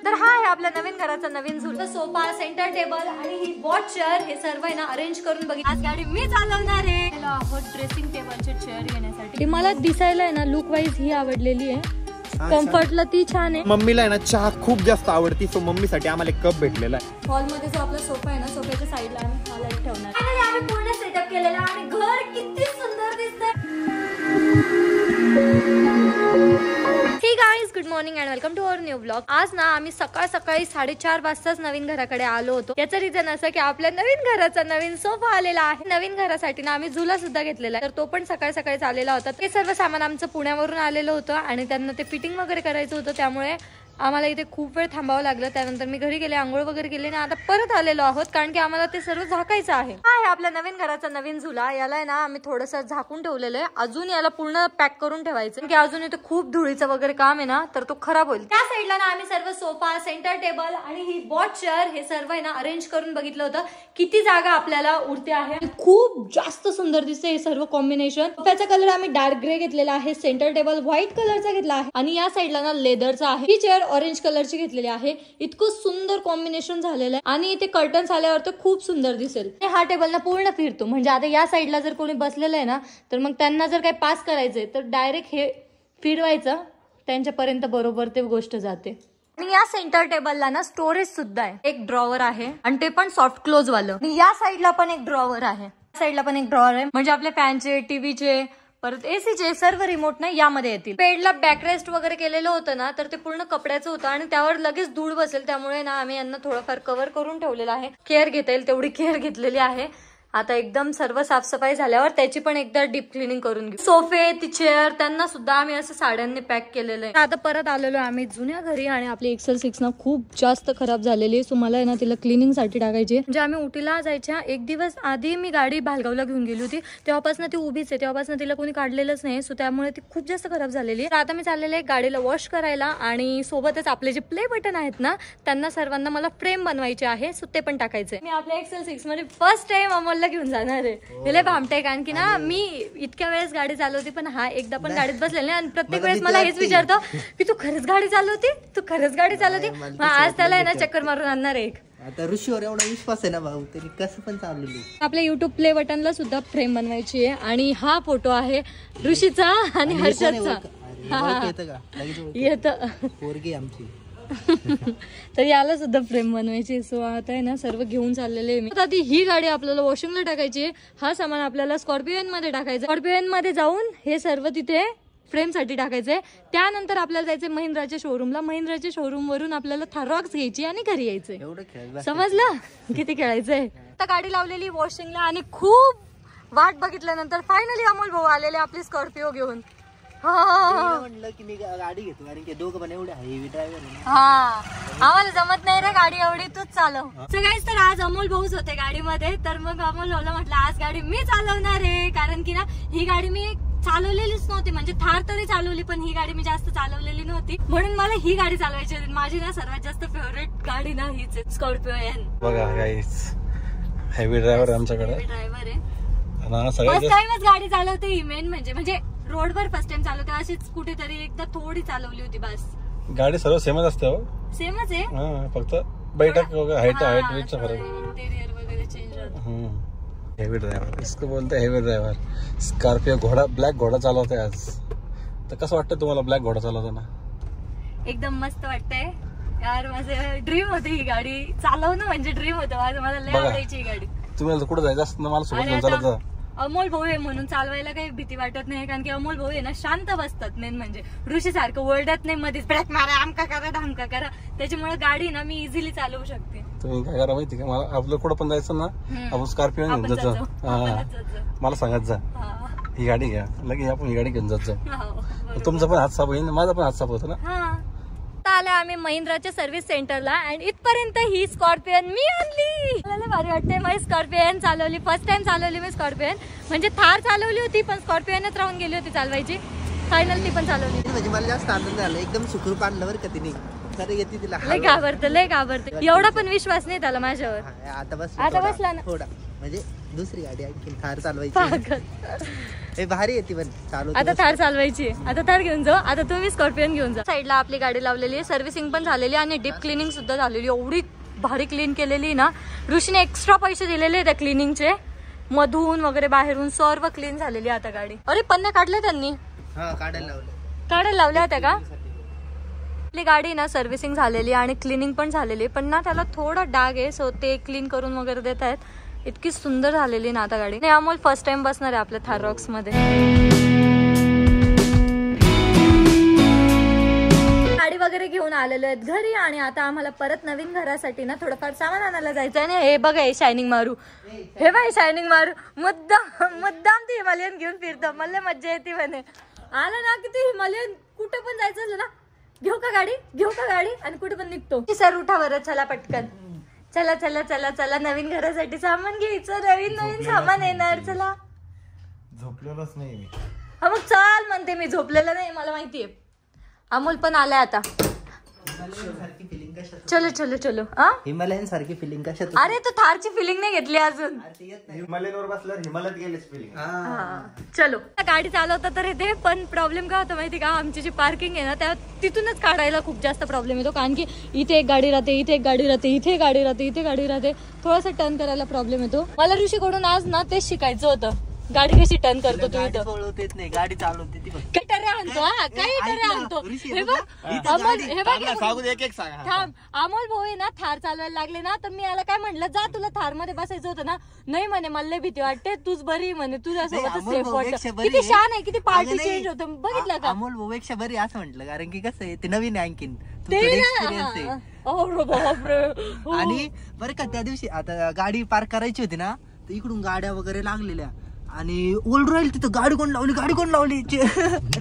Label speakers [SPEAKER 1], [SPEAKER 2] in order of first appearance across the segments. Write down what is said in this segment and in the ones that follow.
[SPEAKER 1] तर हा आहे आपल्या नवीन घराचा नवीन झुला, सोफा, सेंटर टेबल आणि ही वॉच चेअर, हे सर्व आहे ना अरेंज करून बघितलं. आज गाडी मी चालवणार आहे. ड्रेसिंग टेबलचे चेअर घेण्यासाठी मला दिसायला आहे ना लुक वाईज ही आवडलेली आहे. कम्फर्टला ती छान आहे.
[SPEAKER 2] मम्मीला आहे ना चहा खूप जास्त आवडती, सो मम्मीसाठी आम्हाला एक कप भेटलेला आहे.
[SPEAKER 1] हॉलमध्ये जो आपला सोफा आहे ना, सोफ्याच्या साईडला आम्ही हा लाईट ठेवणार. आम्ही पूर्ण सेटअप केलेला आणि घर किती सुंदर दिसतंय. Hey guys, good morning and welcome to our new blog. आज ना आम्ही सकाळी 4:30 वाजताच नवीन घराकडे आलो होतो. याचं रिझन असं की आपल्या नवीन घराचा नवीन सोफा आलेला आहे. नवीन घरासाठी ना आम्ही झुला सुद्धा घेतलेला आहे, तर तो पण सकाळी आलेला होता. हे सर्व सामान आमचं पुण्यावरून आलेलं होतं आणि त्यांना ते फिटिंग वगैरे करायचं होतं, त्यामुळे आम्हाला इथे खूप वेळ थांबावं लागलं. त्यानंतर मी घरी गेले, आंघोळ वगैरे केले ना आता परत आलेलो आहोत, कारण की आम्हाला ते सर्व झाकायचं आहे. हा आहे आपल्या नवीन घराचा नवीन झुला. याला आहे ना आम्ही थोडंसं झाकून ठेवलेलं आहे. अजून याला पूर्ण पॅक करून ठेवायचं, की अजून इथे खूप धुळीचं वगैरे काम आहे ना, तर तो खराब होईल. त्या साईडला ना आम्ही सर्व सोफा, सेंटर टेबल आणि ही वॉच चेअर हे सर्व आहे ना अरेंज करून बघितलं होतं, किती जागा आपल्याला उरते आहे. खूप जास्त सुंदर दिसते हे सर्व कॉम्बिनेशन. सोफ्याचा कलर आम्ही डार्क ग्रे घेतलेला आहे, सेंटर टेबल व्हाईट कलरचा घेतला आहे आणि या साईडला ना लेदरचा आहे. ही चेअर ऑरेंज कलरची घेतलेली आहे. इतकं सुंदर कॉम्बिनेशन झालेलं आहे आणि इथे कर्टन्स आल्यावर तर खूप सुंदर दिसेल. हा टेबल ना पूर्ण फिरतो, म्हणजे आता या साईडला जर कोणी बसलेलं आहे ना, तर मग त्यांना जर काही पास करायचंय तर डायरेक्ट हे फिरवायचं, त्यांच्यापर्यंत बरोबर ते गोष्ट जाते. आणि या सेंटर टेबलला ना स्टोरेज सुद्धा आहे. एक ड्रॉवर आहे आणि ते पण सॉफ्ट क्लोज वालं. आणि या साईडला पण एक ड्रॉवर आहे, साईडला पण एक ड्रॉवर आहे, म्हणजे आपल्या फॅनचे, टीव्हीचे, परत एसीचे सर्व रिमोट ना यामध्ये येतील. बेडला बॅकरेस्ट वगैरे केलेलं होतं ना, तर ते पूर्ण कपड्याचं होतं आणि त्यावर लगेच धूळ बसेल, त्यामुळे ना आम्ही यांना थोडंफार कव्हर करून ठेवलेलं आहे. केअर घेता येईल तेवढी केअर घेतलेली आहे. आता एकदम सर्व साफसफाई झाल्यावर त्याची पण एकदा डीप क्लिनिंग करून घेऊ. सोफे, ती चेअर, त्यांना सुद्धा आम्ही असं साड्यांनी पॅक केलेलं आहे. आता परत आलेलो आम्ही जुन्या घरी आणि आपली XL6 ना खूप जास्त खराब झालेली आहे, सो मला आहे ना तिला क्लिनिंग साठी टाकायची. म्हणजे आम्ही उटीला जायच्या एक दिवस आधी मी गाडी भालगावला घेऊन गेली होती, तेव्हापासून ती उभीच आहे, तेव्हापासून तिला कोणी काढलेलंच नाही, सो त्यामुळे ती खूप जास्त खराब झालेली आहे. आता मी चाललेले आहे गाडीला वॉश करायला आणि सोबतच आपले जे प्ले बटन आहेत ना, त्यांना सर्वांना मला फ्रेम बनवायचे आहे, सो ते पण टाकायचे. मी आपल्या XL6 मध्ये फर्स्ट टाइम घेऊन जाणार आहे. तिला भामटे, कारण की ना मी इतक्या वेळेस गाडी चालवते, पण हा एकदा पण गाडीत बसलेला नाही आणि प्रत्येक वेळेस मला हेच विचारतो की तू खरंच गाडी चालवते, तू खरंच गाडी चालवते. मग आज त्याला आहे ना चक्कर मारून आणणार आहे.
[SPEAKER 3] आता ऋषीवर एवढा विश्वास आहे ना भाऊ, तरी कसं पण चाललेली.
[SPEAKER 1] आपल्या युट्यूब प्ले बटनला सुद्धा फ्रेम बनवायची आहे आणि हा फोटो आहे ऋषीचा आणि हर्षदचा. येतं
[SPEAKER 3] पोरगी आमची.
[SPEAKER 1] तर याला सुद्धा फ्रेम बनवायची. सो आता आहे ना सर्व घेऊन चाललेले मी. आता ही गाडी आपल्याला वॉशिंगला टाकायची आहे, हा सामान आपल्याला स्कॉर्पिओन मध्ये टाकायचा. स्कॉर्पिओन मध्ये जाऊन हे सर्व तिथे फ्रेम साठी टाकायचंय. त्यानंतर आपल्याला जायचंय महिंद्राच्या शोरूमला. महिंद्राच्या शोरूम वरून आपल्याला थाररॉक्स घ्यायची आणि घरी यायचंय. समजलं किती खेळायचंय. आता गाडी लावलेली वॉशिंगला आणि खूप वाट बघितल्यानंतर फायनली अमोल भाऊ आलेले आपली स्कॉर्पिओ घेऊन.
[SPEAKER 3] म्हणलं की मी गाडी घेतो, कारण की दोघं पण एवढे हेवी ड्रायव्हर आहे.
[SPEAKER 1] हा, आम्हाला जमत नाही रे गाडी एवढी, तूच चालव. सगळ्याच तर आज अमोल भाऊच होते गाडीमध्ये, तर मग अमोल भाऊला म्हटलं आज गाडी मी चालवणार आहे, कारण की ना ही गाडी मी चालवलेलीच नव्हती. म्हणजे थार तरी चालवली, पण ही गाडी मी जास्त चालवलेली नव्हती, म्हणून मला ही गाडी चालवायची होती. माझी ना सर्वात जास्त फेवरेट गाडी ना हीच आहे, स्कॉर्पिओ एन.
[SPEAKER 2] बघा गाईस, हेवी ड्रायव्हर आमच्याकडे.
[SPEAKER 1] ड्रायव्हर आहे, फर्स्ट टाइमच गाडी चालवते ही. मेन म्हणजे रोडवर फर्स्ट टाइम चालवते. अशीच कुठेतरी एकदा थोडी चालवली होती बस.
[SPEAKER 2] गाडी सर्व सेमच असते हो.
[SPEAKER 1] सेमच आहे,
[SPEAKER 2] फक्त बैठक वगैरे हाईट वेटचा फरक.
[SPEAKER 1] इंटेरियर वगैरे चेंज होतं.
[SPEAKER 2] हेवी ड्रायव्हर इसको बोलते, हेवी ड्रायव्हर. स्कॉर्पिओ घोडा, ब्लॅक घोडा चालवते आज. तर कसं वाटतं तुम्हाला ब्लॅक घोडा चालवताना?
[SPEAKER 1] एकदम मस्त वाटतंय यार. माझं ड्रीम होती ही गाडी चालवणं, म्हणजे ड्रीम होतं माझं. मला लय आवडायची ही गाडी.
[SPEAKER 2] तुम्हाला कुठं जायचं असतं ना, मला सोबत घेऊन चालत.
[SPEAKER 1] अमोल भाऊ आहे म्हणून चालवायला काही भीती वाटत नाही, कारण की अमोल भाऊ आहे ना शांत बसतात. मेन म्हणजे ऋषी सारखं ओरडत नाही, मध्येच ब्रेक मारा, आमका करा, ढमका करा. त्याच्यामुळे गाडी ना मी इझिली चालवू शकते.
[SPEAKER 2] तुम्ही काय करा माहिती का, मला आपलं कुठं पण जायचं ना, आपण स्कॉर्पिओ घेऊन जायचं. मला सांगत जा ही गाडी घ्या, लगे आपण ही गाडी घेऊन जात जाऊ. तुमचा पण हात साफ होईल, माझा पण हात साफ होतो ना.
[SPEAKER 1] आले आम्ही महिंद्राच्या सर्व्हिस सेंटरला आणि इथपर्यंत ही स्कॉर्पिओन मी आणली. मला भारी वाटते, माझी स्कॉर्पिओन चालवली. फर्स्ट टाइम चालवली मी स्कॉर्पिओन. म्हणजे थार चालवली होती, पण स्कॉर्पिओनच राहून गेली होती चालवायची. फायनल ती पण चालवली.
[SPEAKER 3] म्हणजे मला जास्त आनंद झाला, एकदम सुखरूप आणलं बरं का तिने. खरं येते तिला,
[SPEAKER 1] लय घाबरते. एवढा पण विश्वास नाही त्याला माझ्यावर.
[SPEAKER 3] आता बसला ना थोडा, म्हणजे दुसरी गाडी आणखी थार चालवायची.
[SPEAKER 1] पागल.
[SPEAKER 3] हे भारी येते पण चालू.
[SPEAKER 1] आता थार चालवायची, आता थार घेऊन जाऊ. आता तुम्ही स्कॉर्पिओन घेऊन जा. साईडला आपली गाडी लावलेली आहे, सर्व्हिसिंग पण झालेली आणि डीप क्लिनिंग सुद्धा झालेली. एवढी भारी क्लीन केलेली ना. ऋषीने एक्स्ट्रा पैसे दिलेले त्या क्लिनिंगचे, मधून वगैरे बाहेरून सर्व क्लीन झालेली आता गाडी. अरे पन्ने काढले त्यांनी, काढायला लावल्या होत्या का? आपली गाडी ना सर्व्हिसिंग झालेली आणि क्लिनिंग पण झालेली, पण ना त्याला थोडा डाग आहे, सो ते क्लीन करून वगैरे देत आहेत. इतकी सुंदर झालेली ना आता गाडी. नाही अमोल फर्स्ट टाइम बसणार आहे आपल्या थार रॉक्स मध्ये. गाडी वगैरे घेऊन आलेलो आहेत घरी आणि आता आम्हाला परत नवीन घरासाठी ना थोडंफार सामान आणायला जायचं आहे. हे बघा हे शायनिंग मारू, हे बाय शायनिंग मारू मुद्दाम ती हिमालयन घेऊन फिरतो. मला मज्जा येते म्हणे. आला ना की ते हिमालयन कुठं पण जायचं असलं ना, घेऊ का गाडी आणि कुठे पण निघतो. सर उठा बरं, चला पटकन, चला चला चला चला. नवीन घरासाठी सामान घ्यायचं, नवीन सामान येणार. चला.
[SPEAKER 2] झोपलेलोच नाही मी.
[SPEAKER 1] हा मग चाल म्हणते मी, झोपलेलं नाही मला माहितीये. अमोल पण आलाय आता. चलो चलो चलो.
[SPEAKER 3] हिमालयन सारखी फिलिंग कशात?
[SPEAKER 1] अरे तू थारची फिलिंग नाही घेतली अजून.
[SPEAKER 2] हिमालयनवर बसल्यावर हिमालयात गेलेच फिलिंग.
[SPEAKER 1] चलो. गाडी चालवता तर येते, पण प्रॉब्लेम काय होता माहिती का, आमची जी पार्किंग आहे ना त्या तिथूनच काढायला खूप जास्त प्रॉब्लेम येतो. कारण की इथे एक गाडी राहते, इथे एक गाडी राहते, इथे गाडी राहते, इथे गाडी राहते. थोडासा टर्न करायला प्रॉब्लेम येतो. मला ऋषीकडून आज ना तेच शिकायचं होतं, गाडी कशी टर्न करतो तू इथं.
[SPEAKER 3] पळवतेच नाही, गाडी चालवते ती.
[SPEAKER 1] काही टरे आणतो, काही टरे आणतो. हे बघ अमोल, हे बघ थांब. अमोल भाऊ आहे ना थार चालवायला लागले ना, तर मी याला काय म्हटलं, जा तुला थार मध्ये बसायचं होतं ना. नाही म्हणे मला भीती वाटते, तूच बरी म्हणे, तुझ्यासोबत सेफ वाटतं. किती छान आहे, किती पार्टी चेंज होतं बघितलं का.
[SPEAKER 3] अमोल भाऊपेक्षा बरी असं म्हटलं, कारण की कसं आहे ते नवीन आहे आणखीन. आणि बरं का त्या दिवशी आता गाडी पार्क करायची होती ना, तर इकडून गाड्या वगैरे लागलेल्या आणि ओल्ड राहील तिथं गाडी कोण लावली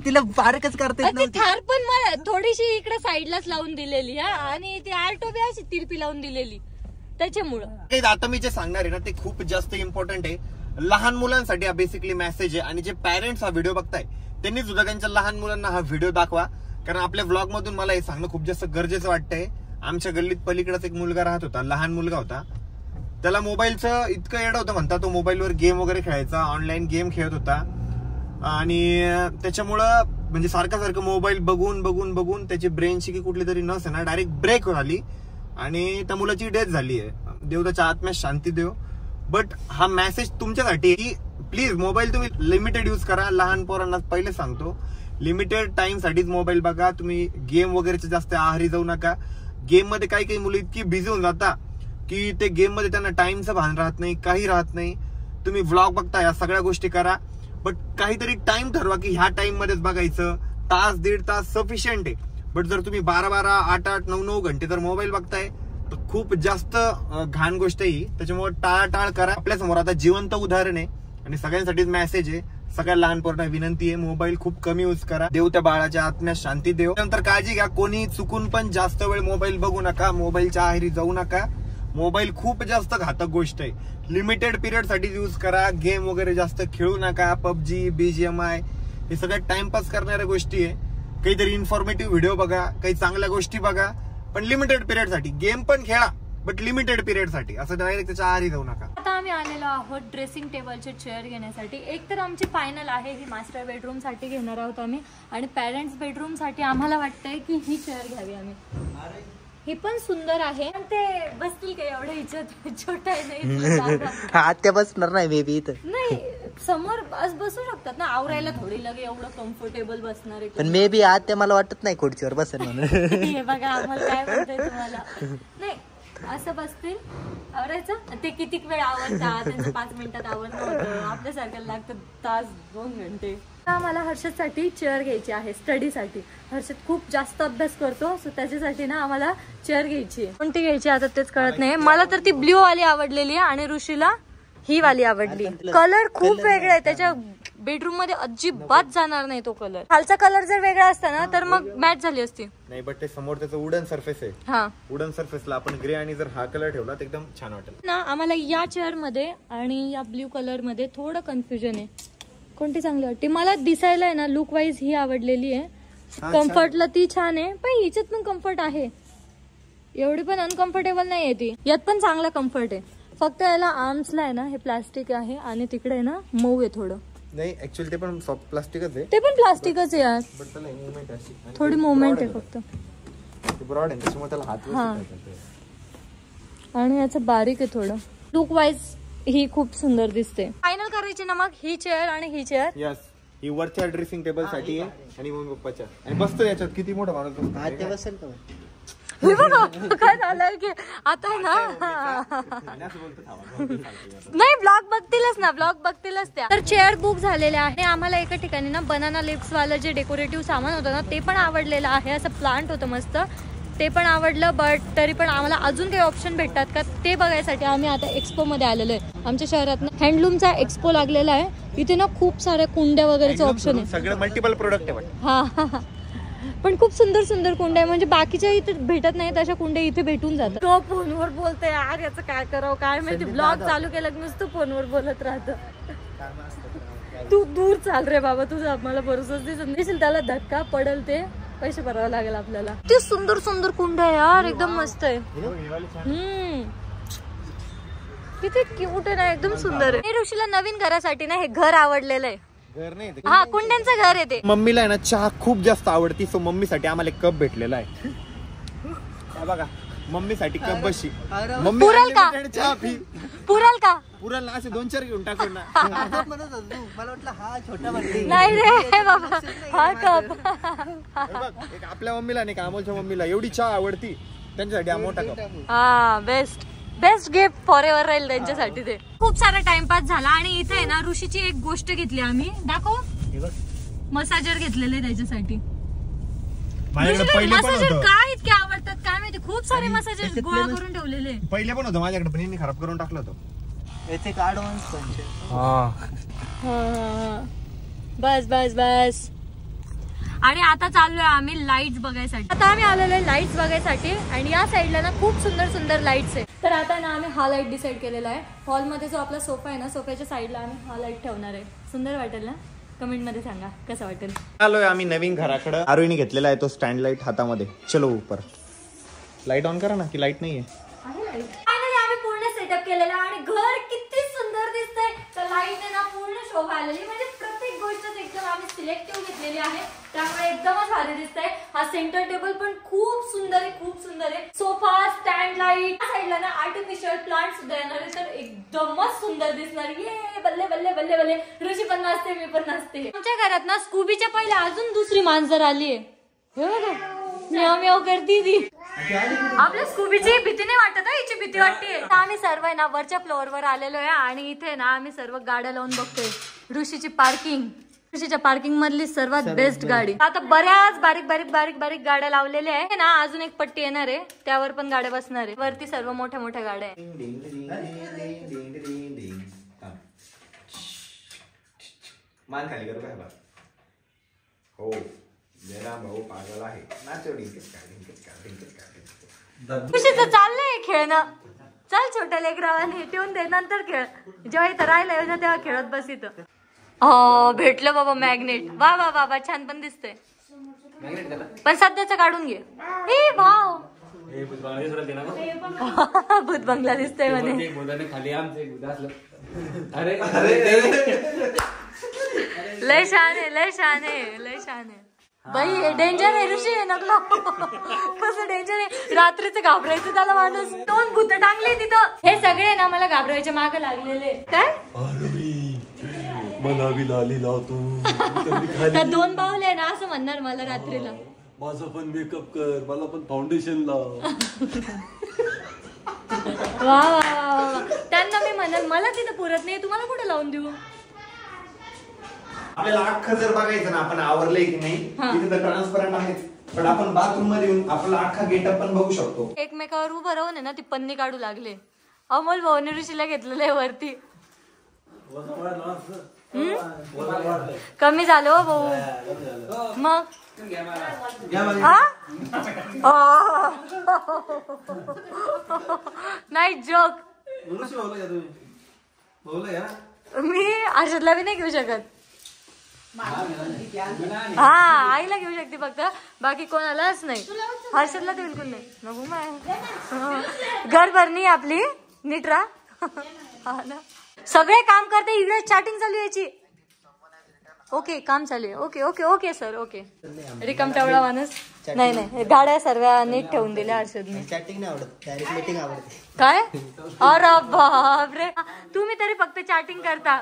[SPEAKER 3] तिला पार्कच करता येत नव्हती.
[SPEAKER 1] थार पण मला थोडीशी इकडे साईडलाच लावून दिलेली आणि ती आल्टो बी अशी तिरपी लावून दिलेली त्याच्यामुळं.
[SPEAKER 4] आता मी जे सांगणार आहे ना ते खूप जास्त इम्पॉर्टंट आहे. लहान मुलांसाठी हा बेसिकली मेसेज आहे आणि जे पेरेंट्स हा व्हिडिओ बघताय त्यांनी सुद्धा त्यांच्या लहान मुलांना हा व्हिडिओ दाखवा, कारण आपल्या व्लॉग मधून मला हे सांगणं खूप जास्त गरजेचं वाटतंय. आमच्या गल्लीत पलीकडेच एक मुलगा राहत होता, लहान मुलगा होता. त्याला मोबाईलचं इतकं येडं होतं म्हणता, तो मोबाईलवर गेम वगैरे खेळायचा, ऑनलाईन गेम खेळत होता आणि त्याच्यामुळं म्हणजे सारखं मोबाईल बघून त्याची ब्रेनची की कुठली तरी नस आहे ना डायरेक्ट ब्रेक झाली आणि त्या मुलाची डेथ झाली आहे. देव त्याच्या आत्म्यात शांती देव. बट हा मेसेज तुमच्यासाठी की प्लीज मोबाईल तुम्ही लिमिटेड यूज करा. लहान पोरांना पहिले सांगतो, लिमिटेड टाइम साठीच मोबाईल बघा. तुम्ही गेम वगैरेच्या जास्त आहारी जाऊ नका. गेम मध्ये काही मुलं इतकी बिझी होऊन जाता की ते गेम मध्ये त्यांना टाइमचं भान राहत नाही, काही राहत नाही. तुम्ही व्लॉग बघता, या सगळ्या गोष्टी करा, बट काहीतरी टाइम ठरवा की ह्या टाइम मध्येच बघायचं. तास दीड तास सफिशियंट आहे. बट जर तुम्ही 12-12, 8-8, 9-9 घंटे जर मोबाईल बघताय तर खूप जास्त घाण गोष्ट आहे. त्याच्यामुळे टाळाटाळ करा. आपल्या समोर आता जिवंत उदाहरण आहे आणि सगळ्यांसाठीच मेसेज आहे. सगळ्या लहान पोरांना विनंती आहे, मोबाईल खूप कमी यूज करा. देव त्या बाळाच्या आत्म्यात शांती देव. नंतर काळजी घ्या, कोणी चुकून पण जास्त वेळ मोबाईल बघू नका, मोबाईलच्या आहारी जाऊ नका. मोबाईल खूप जास्त घातक गोष्ट आहे. लिमिटेड पिरियड साठी यूज करा. गेम वगैरे जास्त खेळू नका. PUBG, BGMI हे सगळ्या टाइमपास करणाऱ्या गोष्टी आहे. काहीतरी इन्फॉर्मेटिव्ह व्हिडिओ बघा, काही चांगल्या गोष्टी बघा, पण लिमिटेड पिरियड साठी. गेम पण खेळा बट लिमिटेड पिरियड साठी, असं डायरेक्ट त्याच्या आहारी जाऊ नका.
[SPEAKER 1] आता आम्ही आलेलो आहोत ड्रेसिंग टेबलचे चेअर घेण्यासाठी. एक तर आमची फायनल आहे ही मास्टर बेडरूम साठी घेणार आहोत आम्ही, आणि पेरेंट्स बेडरूम साठी आम्हाला वाटतंय की ही चेअर घ्यावी आम्ही. ही पण सुंदर आहे, पण ते बसतील का एवढ्या हिच्यात, छोटा आहे नाही.
[SPEAKER 3] आत्या बसणार नाही बेबी इथं,
[SPEAKER 1] नाही समोर बसू शकतात ना, आवरायला थोडी लगे एवढं कम्फर्टेबल बसणार आहे.
[SPEAKER 3] पण मे बी आत्या मला वाटत नाही खुर्चीवर बसेल म्हणून.
[SPEAKER 1] हे बघा आम्हाला काय म्हणतंय तुम्हाला. नाही असं बसतील, आवरायचं. ते किती वेळ आवडतात, त्यांचं 5 मिनिटात आवडणं होतं. आपल्यासारख्याला लागतं तास 2 घंटे. आम्हाला हर्षदसाठी चेअर घ्यायची आहे स्टडीसाठी. हर्षद खूप जास्त अभ्यास करतो, सो त्याच्यासाठी ना आम्हाला चेअर घ्यायची आहे. कोणती घ्यायची आता तेच कळत नाही. मला तर ती ब्ल्यू वाली आवडलेली आहे आणि ऋषीला ही वाली आवडली. कलर खूप वेगळा आहे, त्याच्या बेडरूम मध्ये अजिबात जाणार नाही तो कलर. खालचा कलर जर वेगळा असता ना तर मग मॅच झाली असती.
[SPEAKER 4] नाही बट ते समोर त्याचं वुडन सरफेस आहे.
[SPEAKER 1] हा,
[SPEAKER 4] वुडन सरफेसला आपण ग्रे आणि जर हा कलर ठेवला तर एकदम छान वाटेल
[SPEAKER 1] ना. आम्हाला या चेअर मध्ये आणि या ब्ल्यू कलर मध्ये थोडं कन्फ्युजन आहे. कोणती चांगली वाटते मला दिसायला आहे ना, लुक वाईज ही आवडलेली आहे. कम्फर्टला ती छान आहे, पण हिच्यात पण कम्फर्ट आहे, एवढी पण अनकम्फर्टेबल नाही आहे ती. यात पण चांगला कम्फर्ट आहे, फक्त याला आर्म्सला आहे ना हे प्लास्टिक आहे आणि तिकडे आहे ना मऊ आहे थोडं.
[SPEAKER 4] नाही ऍक्च्युअली ते पण सॉफ्ट प्लास्टिकच आहे,
[SPEAKER 1] ते पण प्लास्टिकच आहे यार,
[SPEAKER 4] बट त्याला मुवमेंट अशी
[SPEAKER 1] थोडी मुवमेंट आहे फक्त.
[SPEAKER 4] ब्रॉड आहे त्याच्यामुळे त्याला हात
[SPEAKER 1] हा आणि याचं बारीक आहे थोडं. लुक वाईज ही खूप सुंदर दिसते. फायनल करायची ना मग ही चेअर आणि ही चेअर.
[SPEAKER 4] यस, ही वरच्या ड्रेसिंग टेबल साठी आहे आणि मम्मी पप्पाच्या, आणि बसतो याच्यात किती मोठा माणूस बसतो.
[SPEAKER 3] हा, ते बसेल का?
[SPEAKER 1] हे बघा काय झालंय की आता ना नाही ब्लॉग बघतीलच ना, ब्लॉग बघतीलच त्या. तर चेअर बुक झालेल्या आहे. आम्हाला एका ठिकाणी ना बनाना लिप्स वालं जे डेकोरेटिव्ह सामान होतं ना ते पण आवडलेलं आहे. असं प्लांट होतं मस्त, ते पण आवडलं. बट तरी पण आम्हाला अजून काही ऑप्शन भेटतात का ते बघायसाठी आम्ही आता एक्सपो मध्ये आलेलो आहे. आमच्या शहरात ना हँडलूमचा एक्सपो लागलेला आहे. इथे ना खूप साऱ्या कुंड्या वगैरेचे ऑप्शन आहे.
[SPEAKER 4] सगळे मल्टिपल प्रोडक्ट आहे.
[SPEAKER 1] हा पण खूप सुंदर सुंदर कुंड्या आहे, म्हणजे बाकीच्या इथे भेटत नाही तशा कुंड्या इथे भेटून जातात. तो फोनवर बोलतोय यार, याचं काय करावं काय माहिती. ब्लॉग चालू केलं की नुसतं फोनवर बोलत राहतं. तू दूर चाल रे बाबा, तुझा मला भरोसाच दिसेल त्याला धक्का पडेल, ते पैसे भरावे लागेल आपल्याला. ते सुंदर सुंदर कुंड आहे यार, एकदम मस्त आहे. किती क्यूट आहे ना, एकदम सुंदर आहे. ऋषीला नवीन घरासाठी ना हे घर आवडलेलं आहे.
[SPEAKER 4] घर नाही,
[SPEAKER 1] हा कुंड्यांचं घर आहे ते.
[SPEAKER 4] मम्मीला आहे ना चहा खूप जास्त आवडती, सो मम्मीसाठी आम्हाला एक कप भेटलेला आहे. बघा मम्मीसाठी कप बशी. मम्मी
[SPEAKER 1] पुरल का?
[SPEAKER 4] चहा पी
[SPEAKER 1] पुरल का?
[SPEAKER 4] पुरल ना, असे 2-4 घेऊन टाकून ना.
[SPEAKER 3] मला वाटलं हा छोटा वाटली.
[SPEAKER 1] नाही रे बाबा, हा कप.
[SPEAKER 4] बघ एक आपल्या मम्मीला नाही का, अमोलच्या मम्मीला एवढी चहा आवडती, त्यांच्यासाठी हा मोठा कप.
[SPEAKER 1] हा best best gift for ever राहील त्यांच्यासाठी ते. खूप सारा टाइमपास झाला आणि इथे आहे ना ऋषीची एक गोष्ट घेतली आम्ही. दाखव, मसाजर घेतलेले त्याच्यासाठी. मसाजर काय इतके आवडतात काय माहिती, खूप सारे मसाजर गोळा करून ठेवलेले.
[SPEAKER 4] पहिले पण होतं माझ्याकडे, पण यांनी खराब करून टाकलं होतं.
[SPEAKER 3] याचे एक ऍडव्हान्स पंच.
[SPEAKER 1] बस बस बस. आणि आता चाललोय आम्ही लाईट्स बघायसाठी. आता आम्ही आलेलो आहे लाईट्स बघायसाठी आणि या साईडला ना खूप सुंदर सुंदर लाईट्स आहे. तर आता ना आम्ही हा लाईट डिसाईड केलेला आहे. हॉलमध्ये जो आपला सोफा आहे ना, सोफ्याच्या साईडला आम्ही हा लाईट ठेवणार आहे. सुंदर वाटेल ना? कमेंट मध्ये सांगा कसं वाटेल.
[SPEAKER 4] आलोय आम्ही नवीन घराकडे. आरोहीने घेतलेला आहे तो स्टँड लाईट हातामध्ये. चलो ऊपर. लाईट ऑन करा ना, की लाईट नाहीये.
[SPEAKER 1] फायनली आम्ही पूर्ण सेटअप केलेला आणि घर किती सुंदर दिसतंय. तर लाईट आहे ना पूर्ण शोभा आलेली, म्हणजे प्रत्येक गोष्ट एकदम आम्ही सिलेक्टिव्ह घेतलेली आहे, त्यामुळे एकदमच भारी दिसतंय. हा सेंटर टेबल पण खूप सुंदर आहे, खूप सुंदर आहे. सोफा, स्टँड लाईट, साईडला ना आर्टिफिशियल प्लांट सुद्धा येणार आहे, तर एकदमच सुंदर दिसणार. ये बल्ले बल्ले बल्ले बल्ले. ऋषी पण नाचते, मी पण नाचते. आमच्या घरात ना स्कूबीच्या पहिले अजून दुसरी मांजर आली आहे. म्याव म्याव करती ती. आपल्या स्कूबीची भीती नाही वाटत, हिची भीती वाटते. आम्ही सर्व आहे ना वरच्या फ्लोअर वर आलेलो आहे आणि इथे ना आम्ही सर्व गाड्या लावून बघतोय. ऋषीची पार्किंग, ऋषीच्या पार्किंग मधली सर्वात बेस्ट गाडी. आता बऱ्याच बारीक बारीक बारीक बारीक गाड्या लावलेल्या आहे ना. अजून एक पट्टी येणार आहे, त्यावर पण गाड्या बसणार आहे. वरती सर्व मोठ्या मोठ्या गाड्या आहे.
[SPEAKER 4] मान खाली करू काय? हो मेरा भाऊ पागल आहे. नाचो डिंकेच काय डिंकेच काय डिंकेच काय.
[SPEAKER 1] ऋषीचं चाललंय खेळणं. चल छोट्या लेकरावाने ठेवून दे, नंतर खेळ. जेव्हा इथं राहिलंय ना तेव्हा खेळत बस इथं. भेटलं बाबा मॅग्नेट. वा वा बाबा छान पण दिसतंय, पण सध्याचं काढून घे. हे भाव भूत बंगला दिसतोय म्हणे. लय छान आहे, लय छान आहे, लय छान आहे. बाई डेंजर आहे ऋषी, नकलो. कसं डेंजर आहे, रात्रीचं घाबरायचं त्याला माणूस. 2 भूत टांगले तिथं. हे सगळे ना मला घाबरायच्या मागे लागलेले. काय त्या 2 बावले ना असं म्हणणार मला रात्रीला.
[SPEAKER 2] माझा पण मेकअप कर, मला पण फाउंडेशन लाव.
[SPEAKER 1] वा वा. त्यांना मी म्हणाल मला तिथं पुरत नाही, तुम्हाला कुठे लावून देऊ.
[SPEAKER 4] आपल्याला अख्खं जर बघायचं ना आपण आवरलंय की नाही, तिथे तर ट्रान्सपरंट आहेच, पण आपण बाथरूम मध्ये येऊन आपला अख्खा गेटअप पण बघू शकतो.
[SPEAKER 1] एकमेकावर उभं राहून ना ती पन्नी काढू लागले. अमोल भाऊने ऋषीला घेतलेलं आहे वरती. कमी झालं हो भाऊ. मग नाही जोक. मी अर्षदला बी नाही घेऊ शकत. हा आईला घेऊ शकते फक्त, बाकी कोणालाच नाही. हर्षदला तर बिलकुल नाही. नको घर भरणी आपली नीट राहा. हा ना, सगळे काम करते इकडे चॅटिंग चालू याची. ओके काम चालू आहे. Okay okay okay sir okay. रिकाम टावळा माणूस. नाही नाही गाड्या सर्व नीट ठेवून दिल्या हर्षदने.
[SPEAKER 3] चॅटिंग नाही आवडत, डायरेक्ट मीटिंग आवडते.
[SPEAKER 1] काय अरे बापरे, तुम्ही तरी फक्त चॅटिंग करता.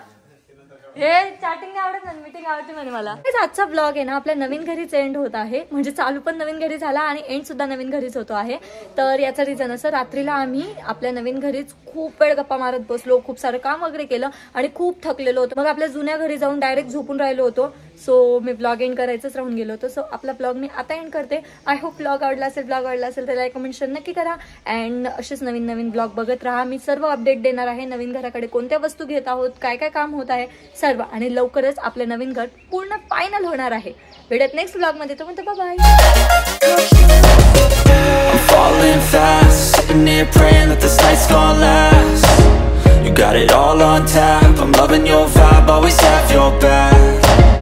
[SPEAKER 1] हे चॅटिंग नाही आवडत ना, मीटिंग आवडते म्हणे मला. आजचा ब्लॉग आहे ना आपल्या नवीन घरीच एंड होत आहे. म्हणजे चालू पण नवीन घरी झाला आणि एंड सुद्धा नवीन घरीच होतो आहे. तर याचा रिझन असं, रात्रीला आम्ही आपल्या नवीन घरीच खूप वेळ गप्पा मारत बसलो, खूप सारं काम वगैरे केलं आणि खूप थकलेलो होतो. मग आपल्या जुन्या घरी जाऊन डायरेक्ट झोपून राहिलो होतो. सो मी ब्लॉग एंड करायचंच राहून गेलो होतो. सो आपला ब्लॉग मी आता एंड करते. आय होप ब्लॉग आवडला असेल तर लाईक कमेंट शेअर नक्की करा. अँड असेच नवीन नवीन ब्लॉग बघत राहा. मी सर्व अपडेट देणार आहे. नवीन घराकडे कोणत्या वस्तू घेत आहोत, काय काय काम होत आहे सर्व. आणि लवकरच आपलं नवीन घर पूर्ण फायनल होणार आहे. भेटत नेक्स्ट ब्लॉग मध्ये. तो म्हणतो bye.
[SPEAKER 5] You got it all on tap, I'm loving your vibe, always have your back.